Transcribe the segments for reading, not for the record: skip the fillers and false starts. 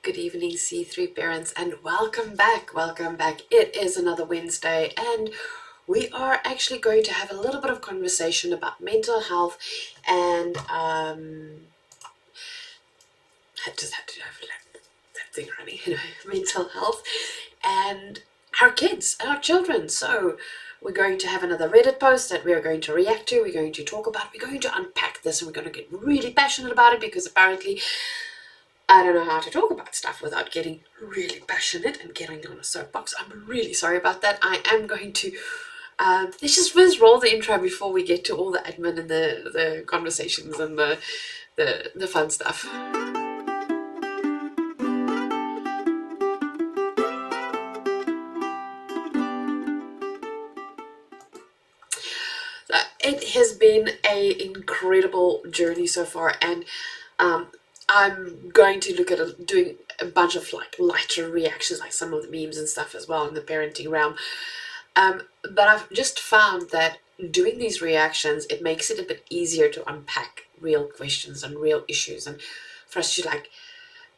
good evening, C3 parents, and welcome back. Welcome back. It is another Wednesday, and we are actually going to have a little bit of conversation about mental health and I just had to have that thing running, mental health and our kids, our children. So we're going to have another Reddit post that we are going to react to. We're going to talk about, we're going to unpack this, and we're going to get really passionate about it because apparently I don't know how to talk about stuff without getting really passionate and getting on a soapbox. I'm really sorry about that. I am going to, let's roll the intro before we get to all the admin and the conversations and the fun stuff. It has been an incredible journey so far, and I'm going to look at doing a bunch of like lighter reactions, like some of the memes and stuff as well in the parenting realm. But I've just found that doing these reactions, it makes it a bit easier to unpack real questions and real issues, and for us to like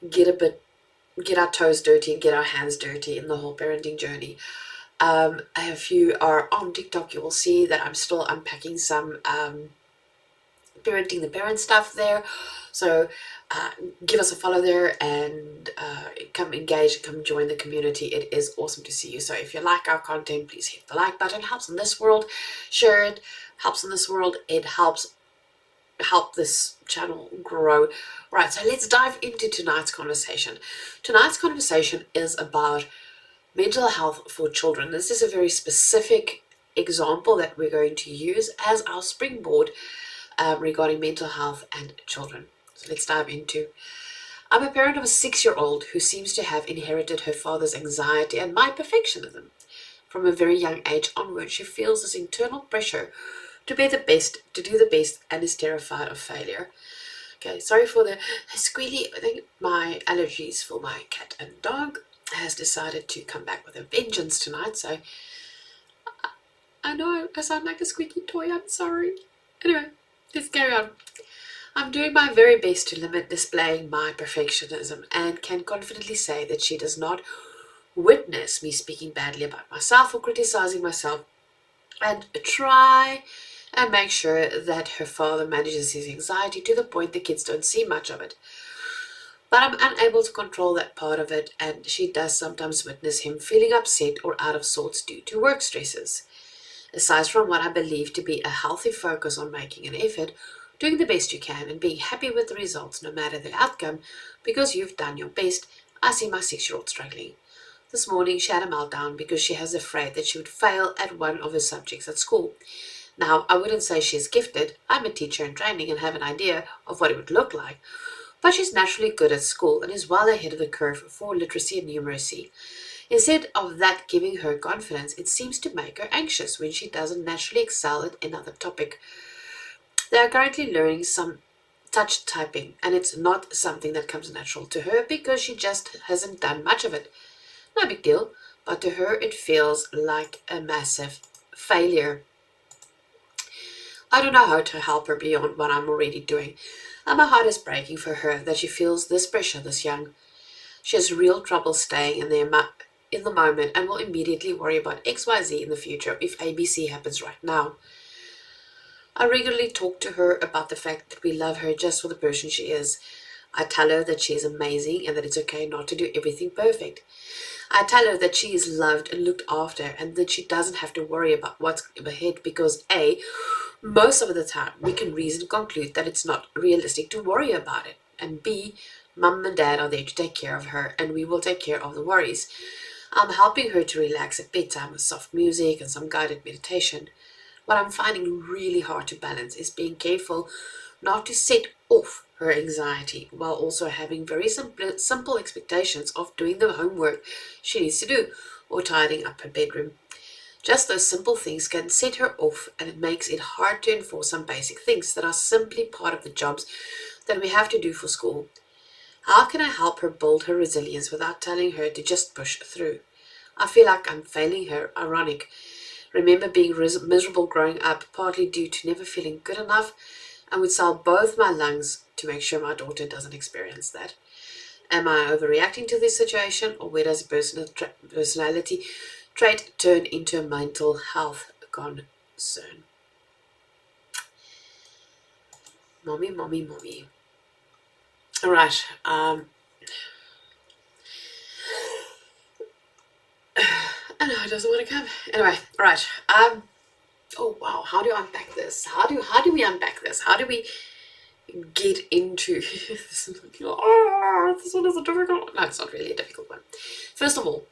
get our toes dirty and get our hands dirty in the whole parenting journey. If you are on TikTok, you will see that I'm still unpacking some parenting the parent stuff there. So give us a follow there and come engage, come join the community. It is awesome to see you. So if you like our content, please hit the like button. It helps in this world. Share it. Helps in this world. It helps help this channel grow. Right, so let's dive into tonight's conversation. Tonight's conversation is about mental health for children. This is a very specific example that we're going to use as our springboard regarding mental health and children. So let's dive into. I'm a parent of a 6-year-old who seems to have inherited her father's anxiety and my perfectionism. From a very young age onward, she feels this internal pressure to be the best, to do the best, and is terrified of failure. Okay, sorry for the squealy. I think my allergies for my cat and dog has decided to come back with a vengeance tonight, so I know I sound like a squeaky toy, I'm sorry. Anyway, let's carry on. I'm doing my very best to limit displaying my perfectionism and can confidently say that she does not witness me speaking badly about myself or criticizing myself, and try and make sure that her father manages his anxiety to the point the kids don't see much of it. But I'm unable to control that part of it, and she does sometimes witness him feeling upset or out of sorts due to work stresses. Aside from what I believe to be a healthy focus on making an effort, doing the best you can, and being happy with the results no matter the outcome, because you've done your best, I see my 6-year-old struggling. This morning she had a meltdown because she was afraid that she would fail at one of her subjects at school. Now, I wouldn't say she's gifted. I'm a teacher in training and have an idea of what it would look like. But she's naturally good at school and is well ahead of the curve for literacy and numeracy. Instead of that giving her confidence, it seems to make her anxious when she doesn't naturally excel at another topic. They are currently learning some touch typing, and it's not something that comes natural to her because she just hasn't done much of it. No big deal, but to her it feels like a massive failure. I don't know how to help her beyond what I'm already doing. And my heart is breaking for her that she feels this pressure this young. She has real trouble staying in the moment and will immediately worry about XYZ in the future if ABC happens right now. I regularly talk to her about the fact that we love her just for the person she is. I tell her that she is amazing and that it's okay not to do everything perfect. I tell her that she is loved and looked after and that she doesn't have to worry about what's ahead because A, most of the time we can reason conclude that it's not realistic to worry about it, and B, mum and dad are there to take care of her and we will take care of the worries. I'm helping her to relax at bedtime with soft music and some guided meditation. What I'm finding really hard to balance is being careful not to set off her anxiety while also having very simple expectations of doing the homework she needs to do or tidying up her bedroom. Just those simple things can set her off, and it makes it hard to enforce some basic things that are simply part of the jobs that we have to do for school. How can I help her build her resilience without telling her to just push through? I feel like I'm failing her. Ironic. Remember being miserable growing up, partly due to never feeling good enough, and would sell both my lungs to make sure my daughter doesn't experience that. Am I overreacting to this situation, or where does a personality trait turn into a mental health concern? Mommy, mommy, mommy. All right. I know it doesn't want to come. Anyway, all right. Oh wow. How do you unpack this? How do we unpack this? How do we get into this? Oh, this one is a difficult one. No, it's not really a difficult one. First of all,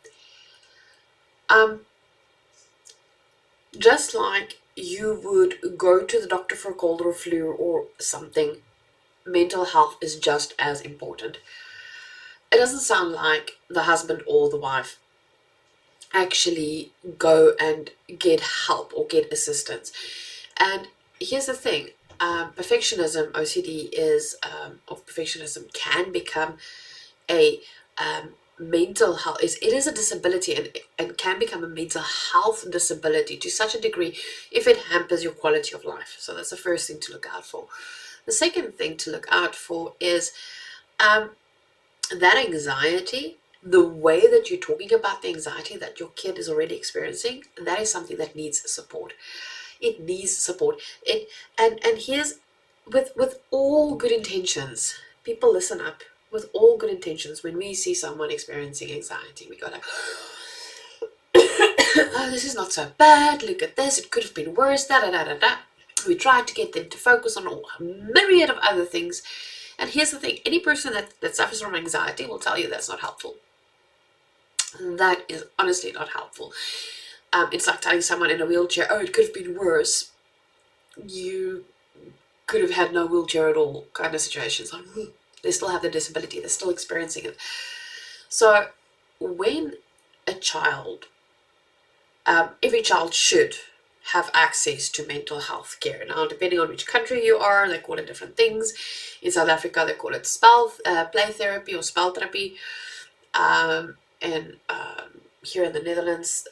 just like you would go to the doctor for a cold or flu or something, mental health is just as important. It doesn't sound like the husband or the wife actually go and get help or get assistance. And here's the thing, perfectionism, OCD or perfectionism can become a mental health, it is a disability, and can become a mental health disability to such a degree if it hampers your quality of life. So that's the first thing to look out for. The second thing to look out for is that anxiety, the way that you're talking about the anxiety that your kid is already experiencing, that is something that needs support. It needs support. And here's, with all good intentions, people listen up. With all good intentions, when we see someone experiencing anxiety, we go like, oh, this is not so bad, look at this, it could have been worse, da da da da da. We try to get them to focus on a myriad of other things. And here's the thing, any person that suffers from anxiety will tell you that's not helpful. That is honestly not helpful. It's like telling someone in a wheelchair, oh, it could have been worse. You could have had no wheelchair at all, kind of situations. Like, they still have the disability, they're still experiencing it. So when a child, every child should have access to mental health care. Now, depending on which country you are, they call it different things. In South Africa, they call it play therapy or speltherapy. And here in the Netherlands,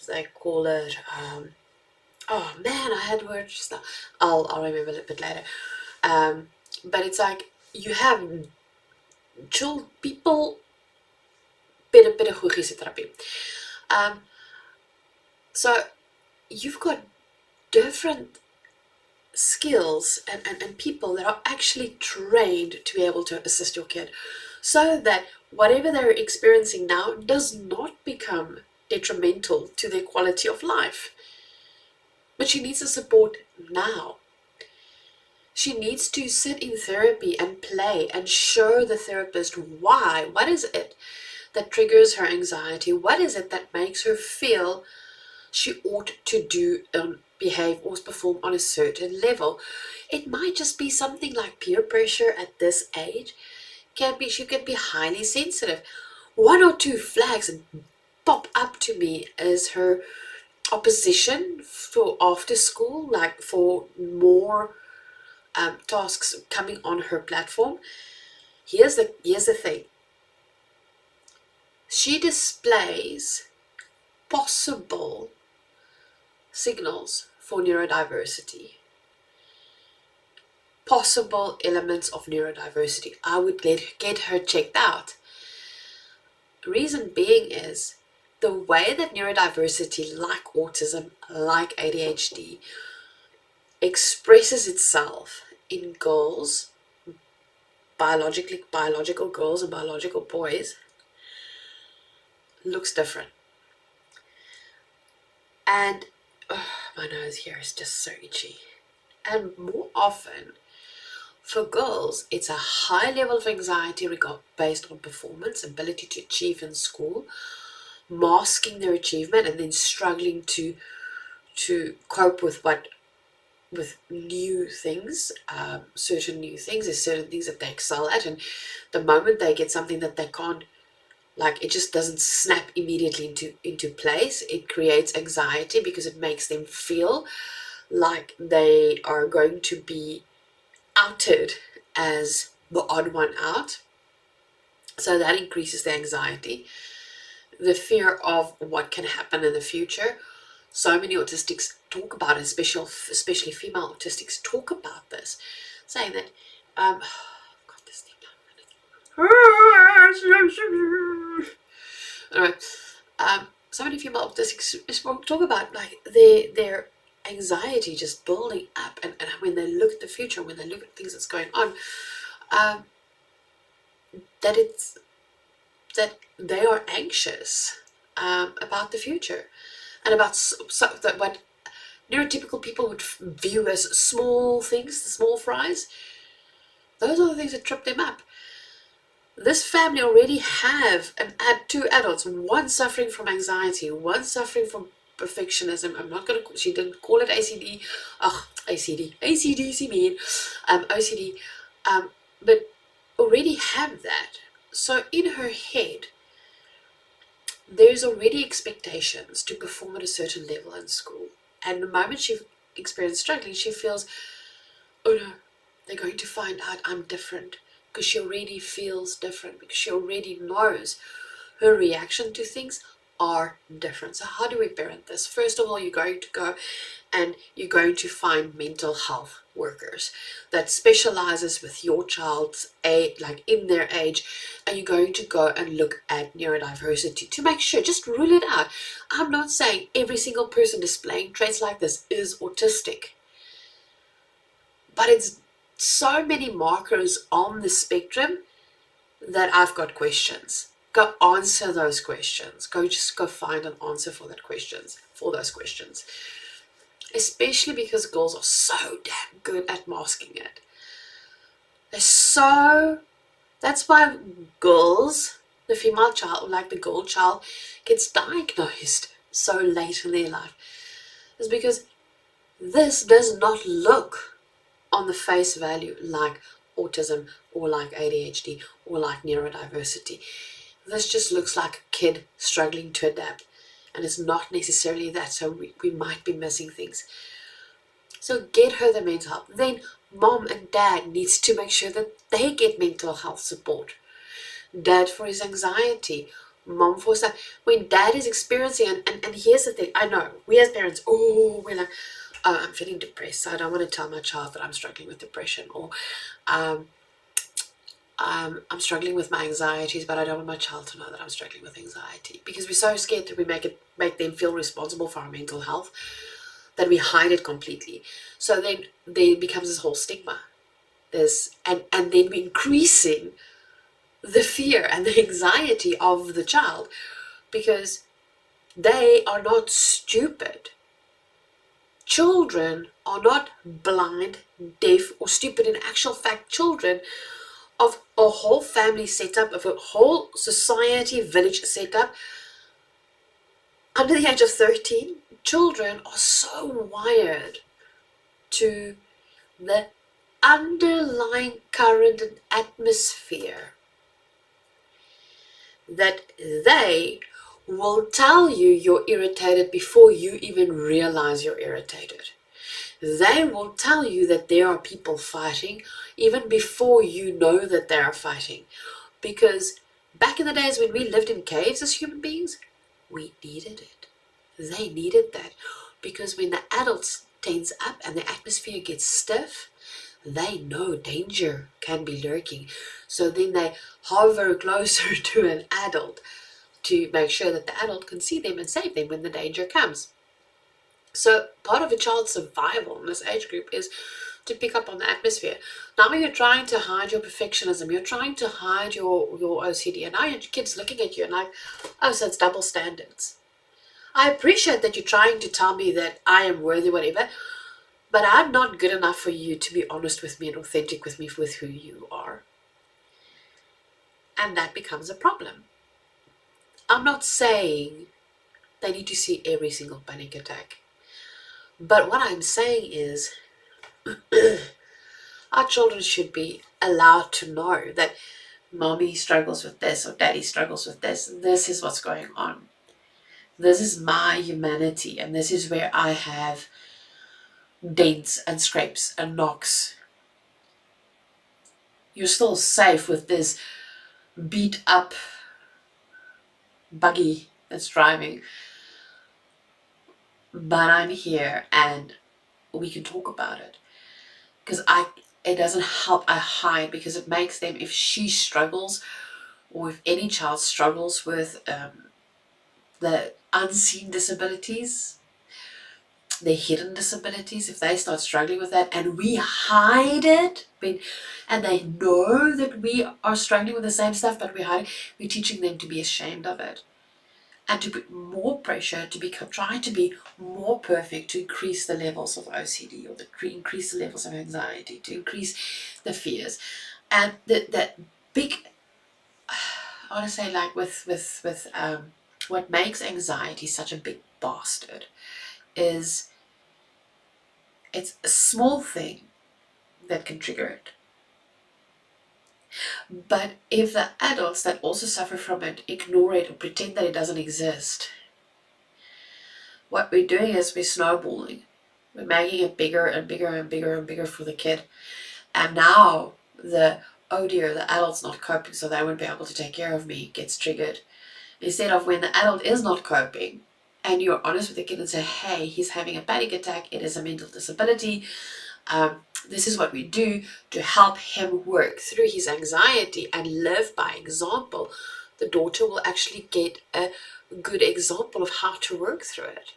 they call it, oh man, I had words just now. I'll remember a bit later. But it's like, you have chill people, pedagogische therapy. So you've got different skills and people that are actually trained to be able to assist your kid, so that whatever they're experiencing now does not become detrimental to their quality of life. But she needs the support now. She needs to sit in therapy and play and show the therapist why. What is it that triggers her anxiety? What is it that makes her feel she ought to do, behave or perform on a certain level? It might just be something like peer pressure at this age. She can be highly sensitive. One or two flags pop up to me as her opposition for after school, like for more tasks coming on her platform. Here's the thing. She displays possible signals for neurodiversity. Possible elements of neurodiversity. I would get her checked out. Reason being is the way that neurodiversity, like autism, like ADHD, expresses itself in girls, biological girls and biological boys, looks different. And my nose here is just so itchy. And more often, for girls, it's a high level of anxiety based on performance, ability to achieve in school, masking their achievement, and then struggling to cope with new things, certain new things. There's certain things that they excel at, and the moment they get something that they can't, like, it just doesn't snap immediately into place, it creates anxiety because it makes them feel like they are going to be outed as the odd one out. So that increases the anxiety, the fear of what can happen in the future. So many autistics talk about it, especially female autistics talk about this, saying that, got this thing Anyway, so many female autistics talk about like their anxiety just building up, and when they look at the future, when they look at things that's going on, um, that it's that they are anxious about the future and about that what neurotypical people would view as small things, the small fries. Those are the things that trip them up. This family already have two adults, one suffering from anxiety, one suffering from perfectionism. I'm not going to, she didn't call it ACD, ACDC mean, OCD, but already have that. So in her head, there's already expectations to perform at a certain level in school. And the moment she experienced struggling, she feels, oh no, they're going to find out I'm different, because she already feels different, because she already knows her reaction to things are different. So how do we parent this? First of all, you're going to go and you're going to find mental health workers that specializes with your child's age, like in their age, and you're going to go and look at neurodiversity to make sure, just rule it out. I'm not saying every single person displaying traits like this is autistic, but it's so many markers on the spectrum that I've got questions. Go answer those questions. Just go find an answer for those questions. Especially because girls are so damn good at masking it. That's why girls, the female child, like the girl child, gets diagnosed so late in their life. It's because this does not look on the face value like autism or like ADHD or like neurodiversity. This just looks like a kid struggling to adapt, and it's not necessarily that, so we might be missing things. So get her the mental health. Then mom and dad needs to make sure that they get mental health support. Dad for his anxiety, mom for stuff. When dad is experiencing, and here's the thing, I know, we as parents, we're like, oh, I'm feeling depressed, so I don't want to tell my child that I'm struggling with depression, or I'm struggling with my anxieties, but I don't want my child to know that I'm struggling with anxiety, because we're so scared that we make them feel responsible for our mental health that we hide it completely. So then there becomes this whole stigma. And then we're increasing the fear and the anxiety of the child, because they are not stupid. Children are not blind, deaf, or stupid. In actual fact, children of a whole family setup, of a whole society, village setup, under the age of 13, children are so wired to the underlying current and atmosphere that they will tell you you're irritated before you even realize you're irritated. They will tell you that there are people fighting even before you know that they are fighting. Because back in the days when we lived in caves as human beings, we needed it. They needed that. Because when the adults tense up and the atmosphere gets stiff, they know danger can be lurking. So then they hover closer to an adult to make sure that the adult can see them and save them when the danger comes. So part of a child's survival in this age group is to pick up on the atmosphere. Now you're trying to hide your perfectionism, you're trying to hide your OCD, and now your kid's looking at you and like, oh, so it's double standards. I appreciate that you're trying to tell me that I am worthy, whatever, but I'm not good enough for you to be honest with me and authentic with me with who you are. And that becomes a problem. I'm not saying they need to see every single panic attack. But what I'm saying is our children should be allowed to know that mommy struggles with this or daddy struggles with this. This is what's going on. This is my humanity, and this is where I have dents and scrapes and knocks. You're still safe with this beat up buggy that's driving, but I'm here and we can talk about it. Because it doesn't help I hide, because it makes them, if she struggles or if any child struggles with the unseen disabilities, the hidden disabilities, if they start struggling with that and we hide it, and they know that we are struggling with the same stuff, but we hide it, we're teaching them to be ashamed of it and to put more pressure, to be trying to be more perfect, to increase the levels of OCD, or to increase the levels of anxiety, to increase the fears. And that big, I want to say, like with what makes anxiety such a big bastard is it's a small thing that can trigger it. But if the adults that also suffer from it ignore it or pretend that it doesn't exist, what we're doing is we're snowballing. We're making it bigger and bigger and bigger and bigger for the kid. And now oh dear, the adult's not coping, so they won't be able to take care of me, gets triggered. Instead of when the adult is not coping and you're honest with the kid and say, hey, he's having a panic attack, it is a mental disability. This is what we do to help him work through his anxiety and live by example. The daughter will actually get a good example of how to work through it.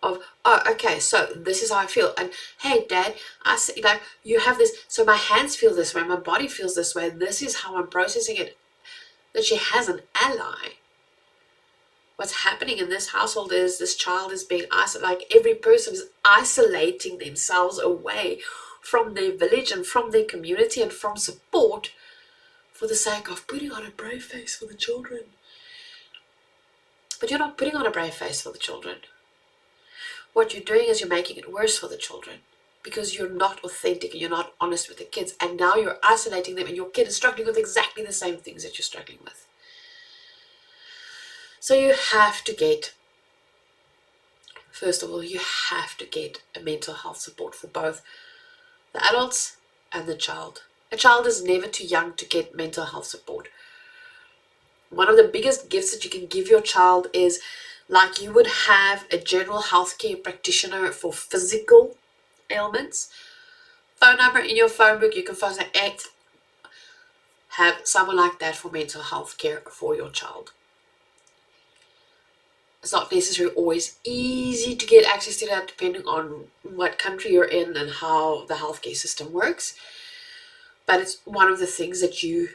Of, oh, okay, so this is how I feel. And hey, Dad, I see, like, you have this, so my hands feel this way, my body feels this way, this is how I'm processing it. That she has an ally. What's happening in this household is this child is being isolated, like every person is isolating themselves away from their village and from their community and from support for the sake of putting on a brave face for the children. But you're not putting on a brave face for the children. What you're doing is you're making it worse for the children because you're not authentic and you're not honest with the kids, and now you're isolating them and your kid is struggling with exactly the same things that you're struggling with. So you have to get, first of all, you have to get a mental health support for both the adults and the child. A child is never too young to get mental health support. One of the biggest gifts that you can give your child is, like you would have a general healthcare practitioner for physical ailments. Phone number in your phone book, you can phone say, have someone like that for mental health care for your child. It's not necessarily always easy to get access to that depending on what country you're in and how the healthcare system works. But it's one of the things that you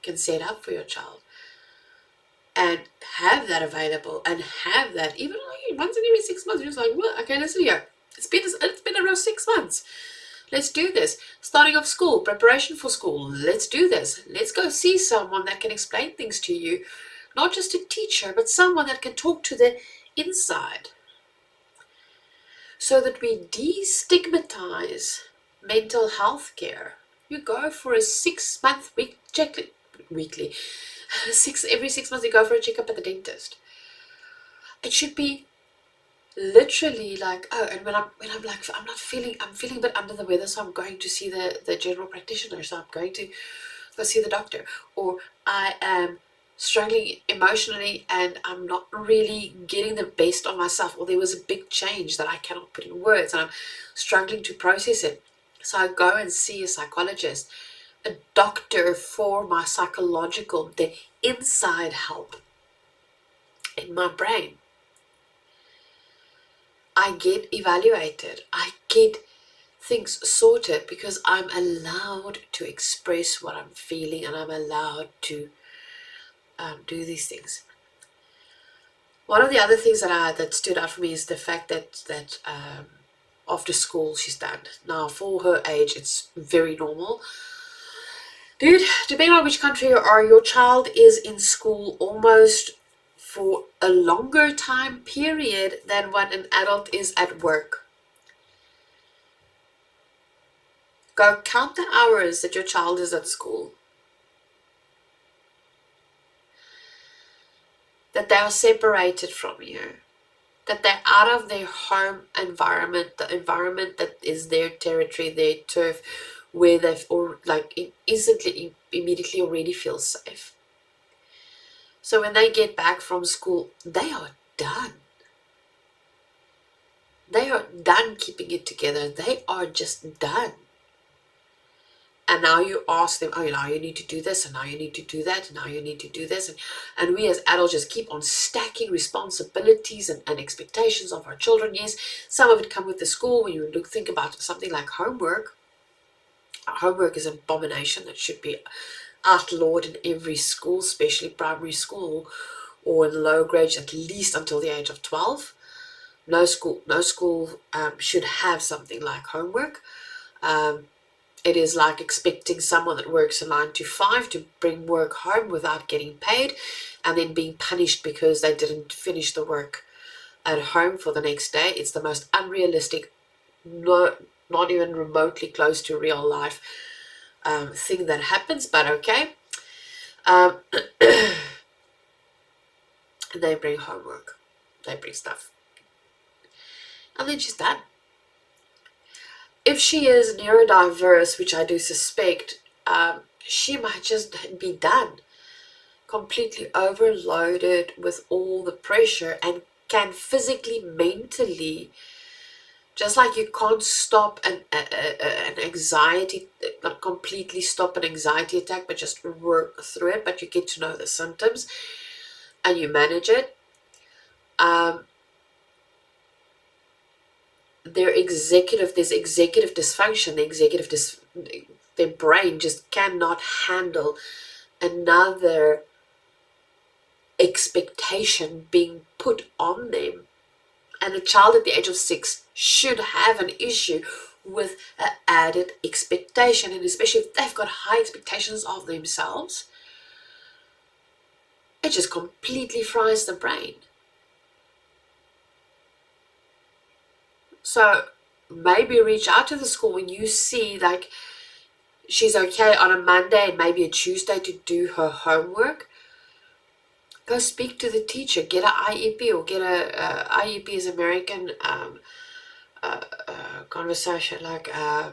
can set up for your child and have that available and have that even like once in every 6 months. You're just like, well, okay, listen here. It's been around 6 months. Let's do this. Starting off school, preparation for school. Let's do this. Let's go see someone that can explain things to you. Not just a teacher, but someone that can talk to the inside. So that we destigmatize mental health care. You go for a 6-month weekly. Every 6 months you go for a checkup at the dentist. It should be literally like, oh, and when I'm like, I'm feeling a bit under the weather, so I'm going to see the general practitioner, so I'm going to go see the doctor. Or I am struggling emotionally and I'm not really getting the best of myself, or there was a big change that I cannot put in words and I'm struggling to process it. So I go and see a psychologist, a doctor for my psychological, the inside help in my brain. I get evaluated. I get things sorted because I'm allowed to express what I'm feeling and I'm allowed to do these things. One of the other things that stood out for me is the fact that after school she's done. Now for her age it's very normal. Dude, depending on which country you are, your child is in school almost for a longer time period than what an adult is at work. Go count the hours that your child is at school. That they are separated from you. That they're out of their home environment, the environment that is their territory, their turf, where they've instantly, immediately already feel safe. So when they get back from school, they are done. They are done keeping it together. They are just done. And now you ask them, oh, now you need to do this, and now you need to do that, and now you need to do this. And we as adults just keep on stacking responsibilities and expectations of our children. Yes, some of it come with the school. When you think about something like homework, homework is an abomination that should be outlawed in every school, especially primary school or in low grades, at least until the age of 12. No school should have something like homework. It is like expecting someone that works a 9 to 5 to bring work home without getting paid, and then being punished because they didn't finish the work at home for the next day. It's the most unrealistic, not even remotely close to real life thing that happens, but okay. Um, they bring homework, they bring stuff, and then she's done. If she is neurodiverse, which I do suspect, she might just be done, completely overloaded with all the pressure, and can physically, mentally, just like you can't stop an anxiety, not completely stop an anxiety attack, but just work through it, but you get to know the symptoms and you manage it. There's executive dysfunction. Their brain just cannot handle another expectation being put on them. And a child at the age of 6 should have an issue with an added expectation, and especially if they've got high expectations of themselves, it just completely fries the brain. So maybe reach out to the school when you see like she's okay on a Monday and maybe a Tuesday to do her homework. Go speak to the teacher, get an IEP, or get a IEP is American conversation, like oh,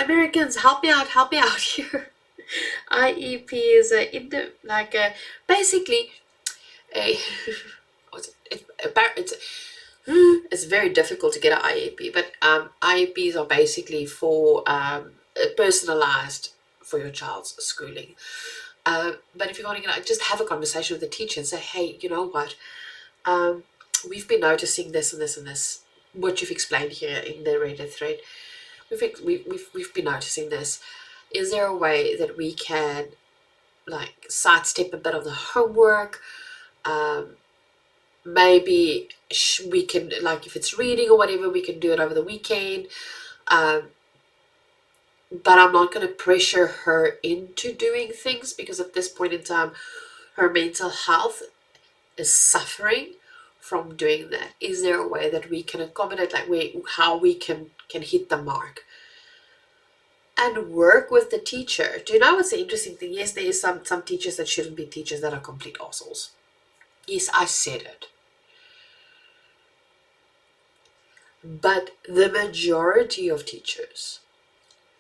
Americans, help me out here. IEP is basically a it's very difficult to get an IEP, but IEPs are basically for personalized for your child's schooling. But if you want to just have a conversation with the teacher and say, hey, you know what, we've been noticing this and this and this, what you've explained here in the Reddit thread. We've been noticing this. Is there a way that we can like sidestep a bit of the homework? Maybe we can, like, if it's reading or whatever, we can do it over the weekend. But I'm not going to pressure her into doing things, because at this point in time, her mental health is suffering from doing that. Is there a way that we can accommodate, like how we can hit the mark? And work with the teacher. Do you know what's the interesting thing? Yes, there is some teachers that shouldn't be teachers that are complete assholes. Yes, I said it. But the majority of teachers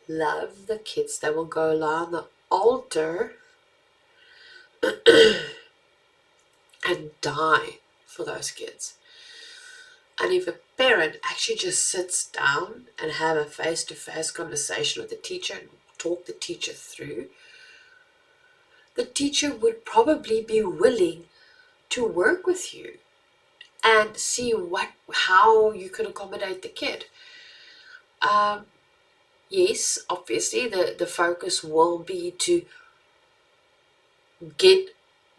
love the kids. They will go along the altar and die for those kids. And if a parent actually just sits down and have a face-to-face conversation with the teacher and talk the teacher through, the teacher would probably be willing to work with you and see how you can accommodate the kid. Yes, obviously the focus will be to get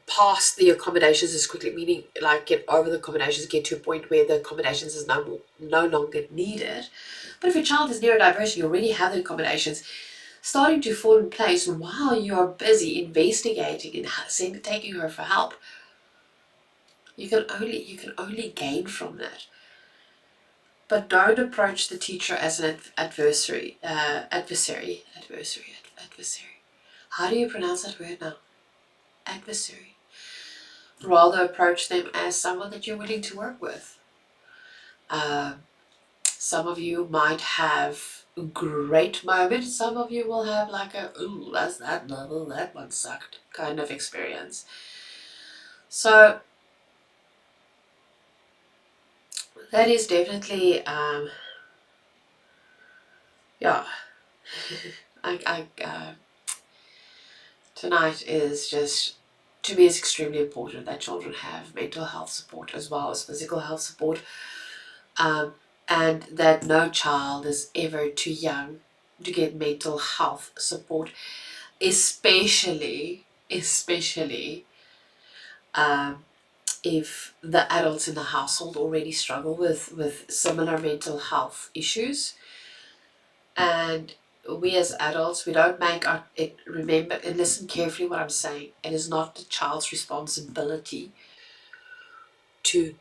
past the accommodations as quickly, meaning like get over the accommodations, get to a point where the accommodations is no longer needed. But if your child is neurodiverse, you already have the accommodations starting to fall in place while you are busy investigating and taking her for help. You can only gain from that. But don't approach the teacher as an adversary. How do you pronounce that word now? Adversary. Rather approach them as someone that you're willing to work with. Some of you might have a great moment. Some of you will have like a, ooh, that's that level, that one sucked kind of experience. So that is definitely, yeah, Tonight is just, to me, it's extremely important that children have mental health support as well as physical health support, and that no child is ever too young to get mental health support, especially if the adults in the household already struggle with similar mental health issues. And we as adults, we don't make it, remember and listen carefully what I'm saying, it is not the child's responsibility to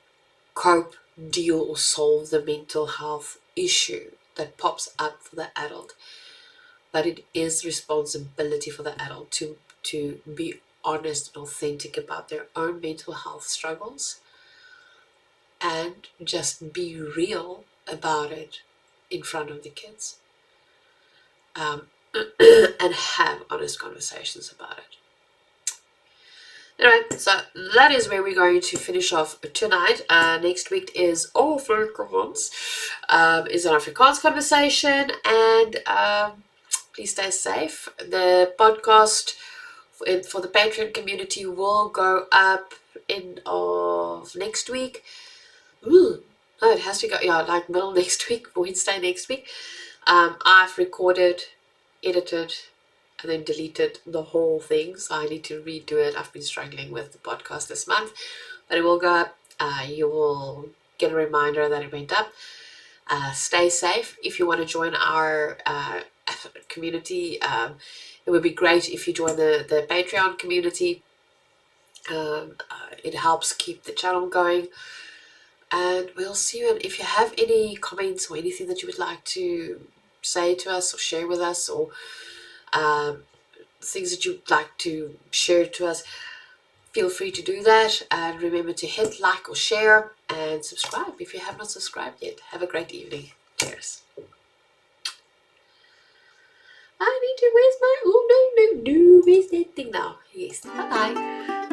cope, deal, or solve the mental health issue that pops up for the adult, but it is responsibility for the adult to be honest and authentic about their own mental health struggles and just be real about it in front of the kids, and have honest conversations about it. Alright, so that is where we're going to finish off tonight. Next week is Afrikaans. Is an Afrikaans conversation, and please stay safe. The podcast for the Patreon community will go up end of next week. Ooh, no, it has to go, yeah, like middle next week, Wednesday next week. I've recorded, edited, and then deleted the whole thing, so I need to redo it. I've been struggling with the podcast this month, but it will go up. You will get a reminder that it went up. Stay safe. If you want to join our community, it would be great if you join the Patreon community. It helps keep the channel going. And we'll see you. And if you have any comments or anything that you would like to say to us or share with us, or things that you'd like to share to us, feel free to do that. And remember to hit like or share and subscribe if you have not subscribed yet. Have a great evening. Cheers. I need to, where's my, oh no, where's that thing now? Yes, bye-bye.